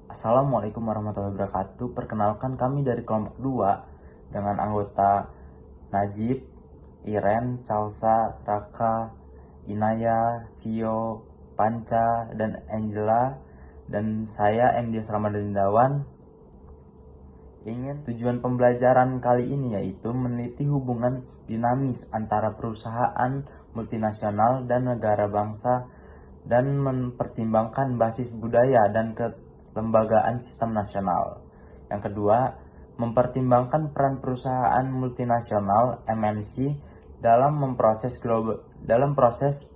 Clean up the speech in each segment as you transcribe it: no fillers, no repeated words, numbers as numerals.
Assalamualaikum warahmatullahi wabarakatuh. Perkenalkan kami dari kelompok 2 dengan anggota Najib, Iren, Calsa, Raka, Inaya, Vio, Panca, dan Angela. Dan saya MD Ramadan Dawan. Tujuan pembelajaran kali ini yaitu meneliti hubungan dinamis antara perusahaan multinasional dan negara bangsa dan mempertimbangkan basis budaya dan kelembagaan sistem nasional. Yang kedua, mempertimbangkan peran perusahaan multinasional (MNC) dalam proses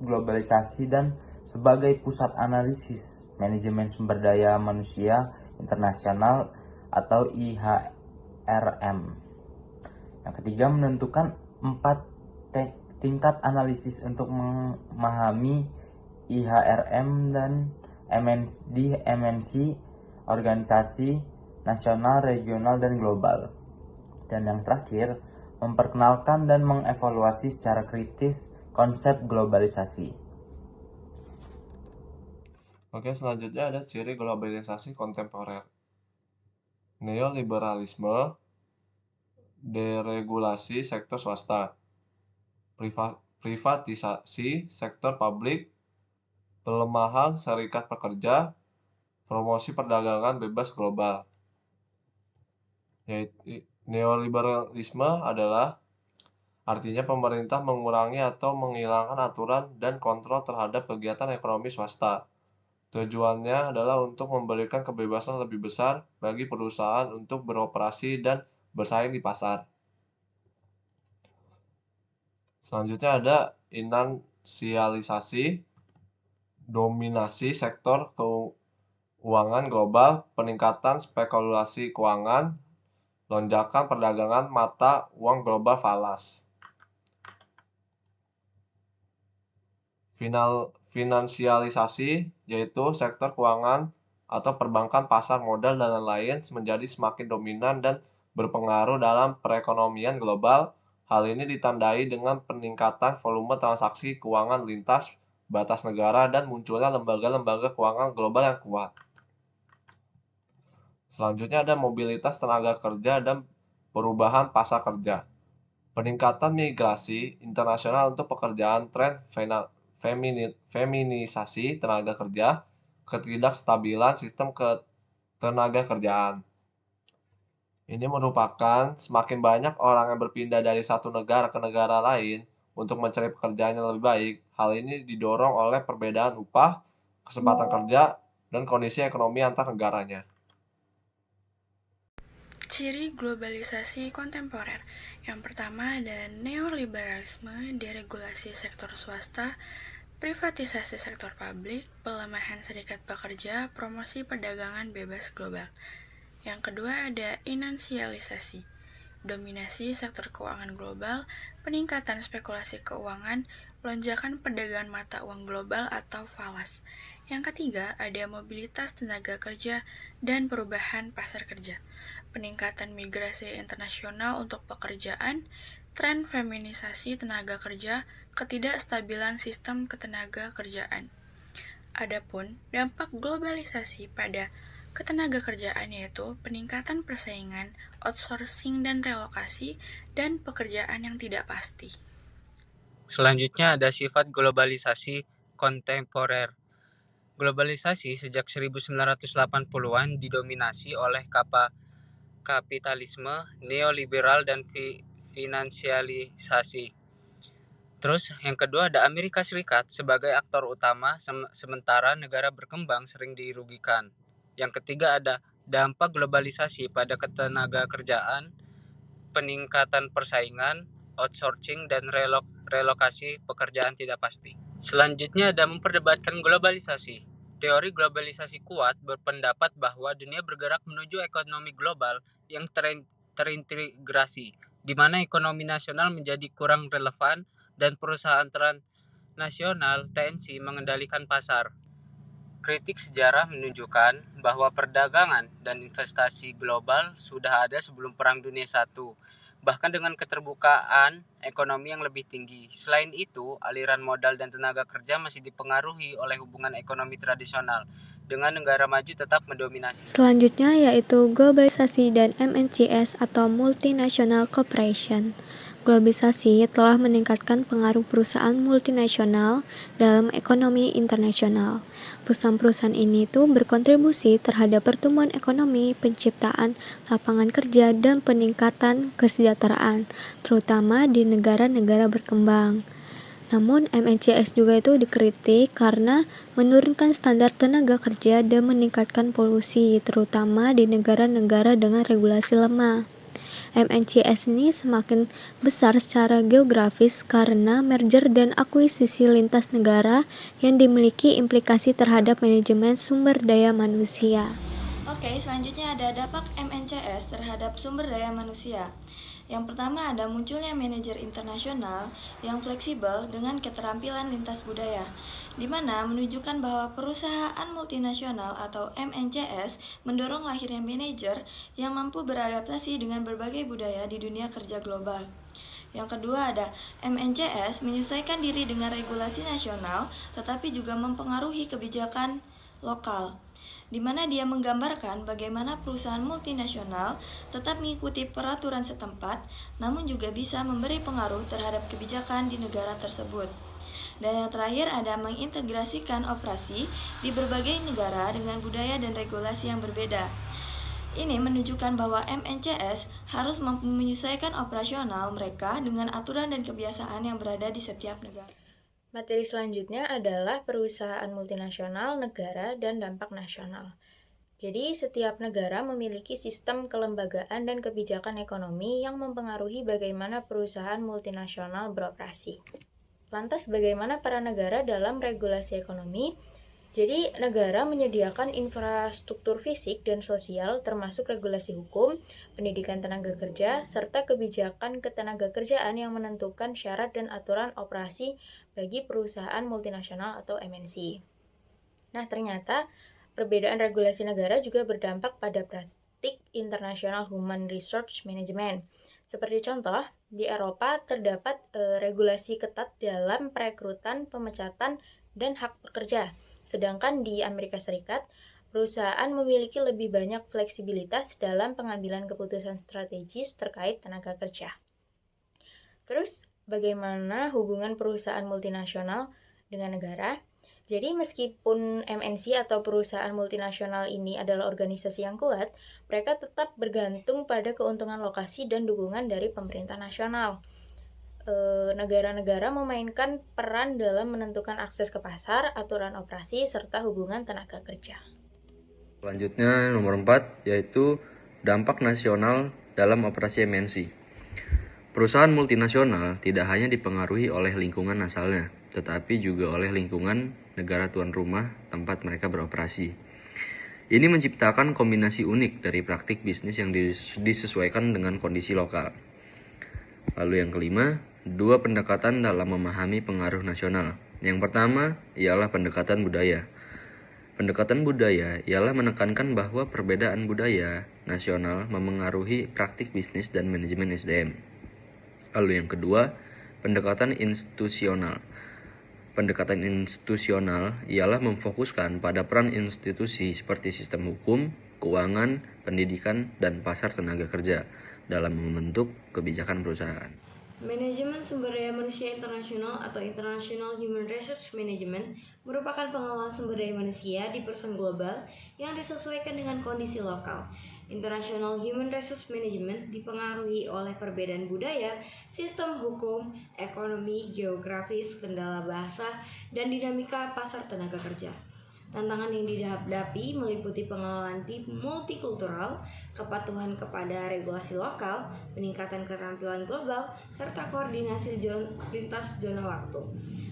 globalisasi dan sebagai pusat analisis manajemen sumber daya manusia internasional atau IHRM. Yang ketiga, menentukan 4 tingkat analisis untuk memahami IHRM dan MNC, organisasi nasional, regional, dan global. Dan yang terakhir, memperkenalkan dan mengevaluasi secara kritis konsep globalisasi. Oke, selanjutnya ada ciri globalisasi kontemporer. Neoliberalisme, deregulasi sektor swasta, privatisasi sektor publik, pelemahan serikat pekerja, promosi perdagangan bebas global. Neoliberalisme adalah artinya pemerintah mengurangi atau menghilangkan aturan dan kontrol terhadap kegiatan ekonomi swasta. Tujuannya adalah untuk memberikan kebebasan lebih besar bagi perusahaan untuk beroperasi dan bersaing di pasar. Selanjutnya ada finansialisasi, dominasi sektor keuangan global, peningkatan spekulasi keuangan, lonjakan perdagangan mata uang global falas. Finansialisasi yaitu sektor keuangan atau perbankan, pasar modal, dan lain-lain menjadi semakin dominan dan berpengaruh dalam perekonomian global. Hal ini ditandai dengan peningkatan volume transaksi keuangan lintas batas negara dan munculnya lembaga-lembaga keuangan global yang kuat. Selanjutnya ada mobilitas tenaga kerja dan perubahan pasar kerja. Peningkatan migrasi internasional untuk pekerjaan, tren feminisasi tenaga kerja, ketidakstabilan sistem ketenaga kerjaan. Ini merupakan semakin banyak orang yang berpindah dari satu negara ke negara lain untuk mencari pekerjaan yang lebih baik. Hal ini didorong oleh perbedaan upah, kesempatan kerja, dan kondisi ekonomi antar negaranya. Ciri globalisasi kontemporer. Yang pertama ada neoliberalisme, deregulasi sektor swasta, privatisasi sektor publik, pelemahan serikat pekerja, promosi perdagangan bebas global. Yang kedua ada finansialisasi, dominasi sektor keuangan global, peningkatan spekulasi keuangan, lonjakan perdagangan mata uang global atau falas. Yang ketiga ada mobilitas tenaga kerja dan perubahan pasar kerja, peningkatan migrasi internasional untuk pekerjaan, tren feminisasi tenaga kerja, ketidakstabilan sistem ketenaga kerjaan. Adapun dampak globalisasi pada ketenaga kerjaan yaitu peningkatan persaingan, outsourcing dan relokasi, dan pekerjaan yang tidak pasti. Selanjutnya ada sifat globalisasi kontemporer. Globalisasi sejak 1980-an didominasi oleh kapitalisme neoliberal dan finansialisasi. Terus yang kedua ada Amerika Serikat sebagai aktor utama, sementara negara berkembang sering dirugikan. Yang ketiga ada dampak globalisasi pada ketenaga kerjaan, peningkatan persaingan, outsourcing, dan relokasi pekerjaan tidak pasti. Selanjutnya ada memperdebatkan globalisasi. Teori globalisasi kuat berpendapat bahwa dunia bergerak menuju ekonomi global yang terintegrasi, di mana ekonomi nasional menjadi kurang relevan dan perusahaan transnasional (TNC) mengendalikan pasar. Kritik sejarah menunjukkan bahwa perdagangan dan investasi global sudah ada sebelum Perang Dunia I, bahkan dengan keterbukaan ekonomi yang lebih tinggi. Selain itu, aliran modal dan tenaga kerja masih dipengaruhi oleh hubungan ekonomi tradisional, dengan negara maju tetap mendominasi. Selanjutnya yaitu globalisasi dan MNCs atau Multinational Corporation. Globalisasi telah meningkatkan pengaruh perusahaan multinasional dalam ekonomi internasional. Perusahaan-perusahaan ini tuh berkontribusi terhadap pertumbuhan ekonomi, penciptaan lapangan kerja, dan peningkatan kesejahteraan, terutama di negara-negara berkembang. Namun MNCs juga itu dikritik karena menurunkan standar tenaga kerja dan meningkatkan polusi, terutama di negara-negara dengan regulasi lemah. MNCs ini semakin besar secara geografis karena merger dan akuisisi lintas negara yang dimiliki implikasi terhadap manajemen sumber daya manusia. Oke, selanjutnya ada dampak MNCs terhadap sumber daya manusia. Yang pertama ada munculnya manajer internasional yang fleksibel dengan keterampilan lintas budaya, di mana menunjukkan bahwa perusahaan multinasional atau MNCs mendorong lahirnya manajer yang mampu beradaptasi dengan berbagai budaya di dunia kerja global. Yang kedua ada MNCs menyesuaikan diri dengan regulasi nasional tetapi juga mempengaruhi kebijakan lokal, di mana dia menggambarkan bagaimana perusahaan multinasional tetap mengikuti peraturan setempat, namun juga bisa memberi pengaruh terhadap kebijakan di negara tersebut. Dan yang terakhir ada mengintegrasikan operasi di berbagai negara dengan budaya dan regulasi yang berbeda. Ini menunjukkan bahwa MNCs harus mampu menyesuaikan operasional mereka dengan aturan dan kebiasaan yang berada di setiap negara. Materi selanjutnya adalah perusahaan multinasional, negara, dan dampak nasional. Jadi, setiap negara memiliki sistem kelembagaan dan kebijakan ekonomi yang mempengaruhi bagaimana perusahaan multinasional beroperasi. Lantas, bagaimana peran negara dalam regulasi ekonomi? Jadi, negara menyediakan infrastruktur fisik dan sosial termasuk regulasi hukum, pendidikan tenaga kerja, serta kebijakan ketenagakerjaan yang menentukan syarat dan aturan operasi bagi perusahaan multinasional atau MNC. Nah, ternyata perbedaan regulasi negara juga berdampak pada praktik internasional human resource management. Seperti contoh, di Eropa terdapat regulasi ketat dalam perekrutan, pemecatan, dan hak pekerja. Sedangkan di Amerika Serikat, perusahaan memiliki lebih banyak fleksibilitas dalam pengambilan keputusan strategis terkait tenaga kerja. Terus, bagaimana hubungan perusahaan multinasional dengan negara? Jadi, meskipun MNC atau perusahaan multinasional ini adalah organisasi yang kuat, mereka tetap bergantung pada keuntungan lokasi dan dukungan dari pemerintah nasional. Negara-negara memainkan peran dalam menentukan akses ke pasar, aturan operasi, serta hubungan tenaga kerja. Selanjutnya nomor 4 yaitu dampak nasional dalam operasi MNC. Perusahaan multinasional tidak hanya dipengaruhi oleh lingkungan asalnya, tetapi juga oleh lingkungan negara tuan rumah tempat mereka beroperasi. Ini menciptakan kombinasi unik dari praktik bisnis yang disesuaikan dengan kondisi lokal. Lalu yang kelima, 2 pendekatan dalam memahami pengaruh nasional. Yang pertama ialah pendekatan budaya. Pendekatan budaya ialah menekankan bahwa perbedaan budaya nasional memengaruhi praktik bisnis dan manajemen SDM. Lalu yang kedua, pendekatan institusional. Pendekatan institusional ialah memfokuskan pada peran institusi seperti sistem hukum, keuangan, pendidikan, dan pasar tenaga kerja dalam membentuk kebijakan perusahaan. Manajemen sumber daya manusia internasional atau International Human Resource Management merupakan pengelolaan sumber daya manusia di perusahaan global yang disesuaikan dengan kondisi lokal. International Human Resource Management dipengaruhi oleh perbedaan budaya, sistem hukum, ekonomi, geografis, kendala bahasa, dan dinamika pasar tenaga kerja. Tantangan yang dihadapi meliputi pengelolaan tim multikultural, kepatuhan kepada regulasi lokal, peningkatan keterampilan global, serta koordinasi lintas zona waktu.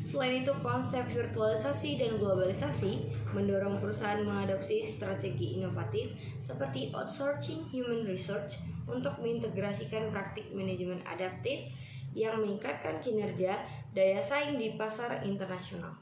Selain itu, konsep virtualisasi dan globalisasi mendorong perusahaan mengadopsi strategi inovatif seperti outsourcing human resource untuk mengintegrasikan praktik manajemen adaptif yang meningkatkan kinerja daya saing di pasar internasional.